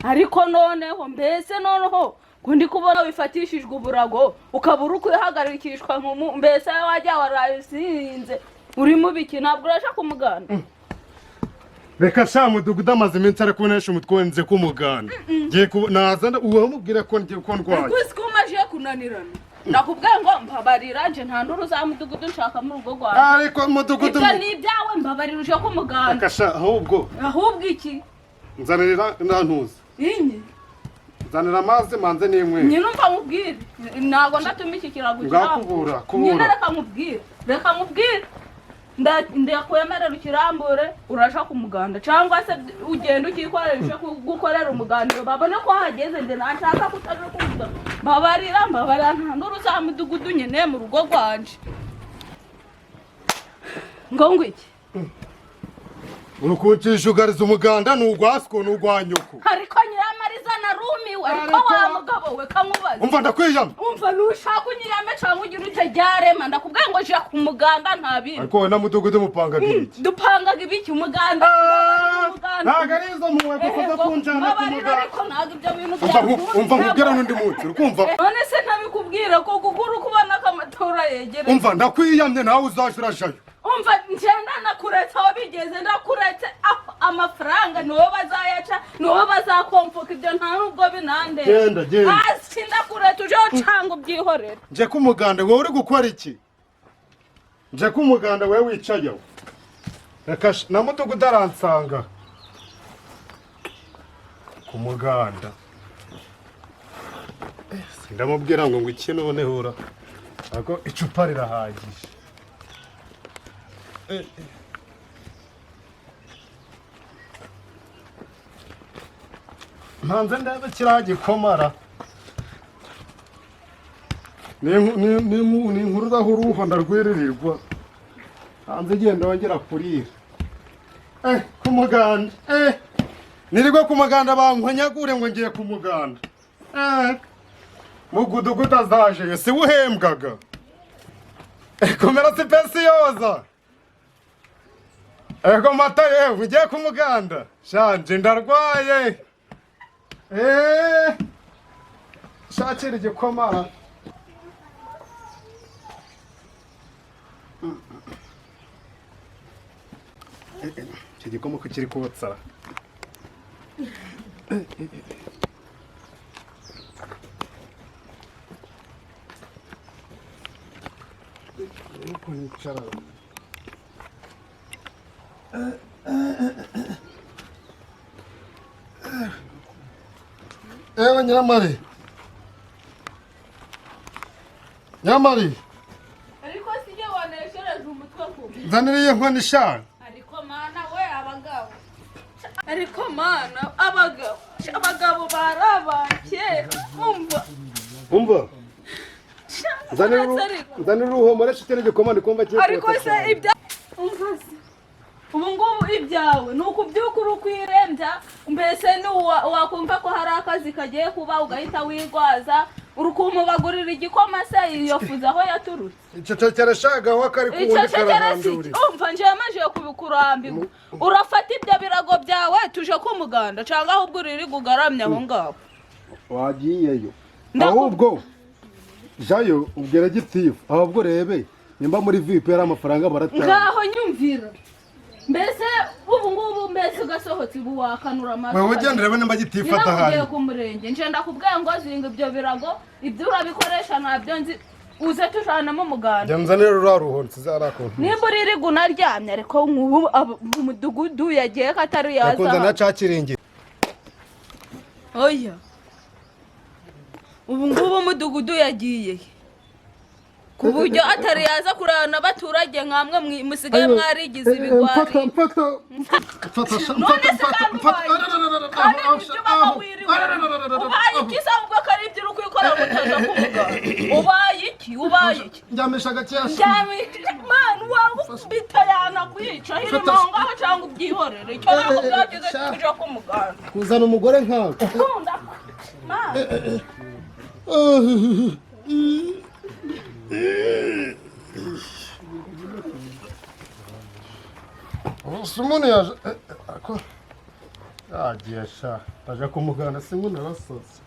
ariko noneho mbese noneho kundi kubona wifatishijwe uburago ukabura ukwihagarikishwa mbese wajya warayisinze uri mubiki ntabwo urasha kumuganda reka sha mudugudu amaze iminsi ari kubonesha umutwe nze kumuganda ngiye naza uwamubwira ko ngiye ko ndwaye kuzi ko umaje kunanirana nakubwiye ngo mbabarira nje nta nduru za mudugudu nshaka mu rugo rwawe ariko mudugudu ibyo ni ibyawe mbabarira uje kumuganda reka sha ahubwo iki nzanira ntantuza inye nzanira amazi manze n'imwe nyine umva mubwire ntabwo ndatuma iki kirago kubura nyine reka mubwire ndakwemerera ukirambure urasha kumuganda cyangwa se ugenda ukikoresha gukorera umuganda babone ko hageze nde nashaka kutaje kumuganda mbabarira nta nduru za mudugudu nyine mu rugo rwanje ngo iki urukucisha ugariza umuganda n'ugwasiko n'ugwanyuko ariko nyiramariza narumiwe ariko wa mugabo we kamubaza umva ndakwiyama umva nushaka unyirame cyangwa ugira utaryarema ndakubwiye ngo je ku muganda nta bintu ariko we na mudugudu mupangaga ibiki dupangaga ibiki umuganda ntago ari izo muwe kuza kunjana ku muganda ariko ntago ibyo bintu umva nkubwira n'undi munsi urukumva none se ntabikubwira ko kugura kubona ko amatora yegereye umva ndakwiyamye nawe uzashira shayo umva njenda nakuretse aho bigeze ndakuretse amafaranga niwo bazayaca niwo bazakomfuka ibyo nta nubwo binande genda hasi ndakuretse uje ucanga ubyihorera nje kumuganda wowe uri gukora iki nje kumuganda wewe wicayeho reka na mudugudu aransanga kumuganda ndamubwira ngo iki noneho ura ako icupa rirahagije ntanze ndebe kiriya gikomara ni inkuru uraho uruho ndarwirirwa hanze igenda wongera kurira ku muganda nirirwe ku muganda bankonyagure ngo ngiye ku muganda mugudugudu azaje si we uhembwaga komera sipesiyoza ego mata yewe ugiye ku muganda shanje ndarwaye shakira igikomara iki gikoma ko kiri kotsa ewe Nyiramari ariko sije waneshereje umutwe ko nzaniriye nkoni shana ariko mana we abagabo ariko mana abagabo barabakera umva nzanira uruhomore shitera igikoma ndikumva kiye ariko se ibya ubu ngubu ibyawe ni ukubyuka urukwirembya mbese wakumva ko hari akazi kagiye kuba ugahita wigwaza urukumubagurira igikoma se yiyofuza aho yaturutse icyo cyarashagaho akari kuwundi karahamburi umva nje yamaje kubikurambirwa urafata ibyo birago byawe tuje kumuganda cyangwa ahubwo uriri gugaramya aho ngaho wagiyeyo ahubwo jayo ubwira gitifu ahubwo rebe nimba muri VIP yari amafaranga baratanga ngaho nyumvira mbese ubu ngubu mbese ugasohotse ubu wakanura amaso wewe ugenda rebe nimba gitifu atahari ngiye ku murenge nje ndakubwiye ngo zinga ibyo birago ibyo urabikoresha ntabyo nzi uze tujanamo umuganda nzanira ruraruho nsizarakona nimba uriri gunaryamye ariko umudugudu yagiye ko atari yaza akunda na cakiringi oya ubu ngubu umudugudu yagiye ku buryo atari yaza kurana n'abaturage nkamwe musigaye mwarigize ibigwari none se kandi ibyo baba wiriwe ubaye iki se ahubwo ko ari ibyo uri kwikora mutaza kuvuga ubaye iki njyamisha gakeya mani wawe ubita yanakwica hiri mongaho cyangwa ubyihorere icyo ntabwo byagize tuje ku muganda kuzana umugore nkawe umuntu yaje agiye sha ndaje kumuganda singu narasoze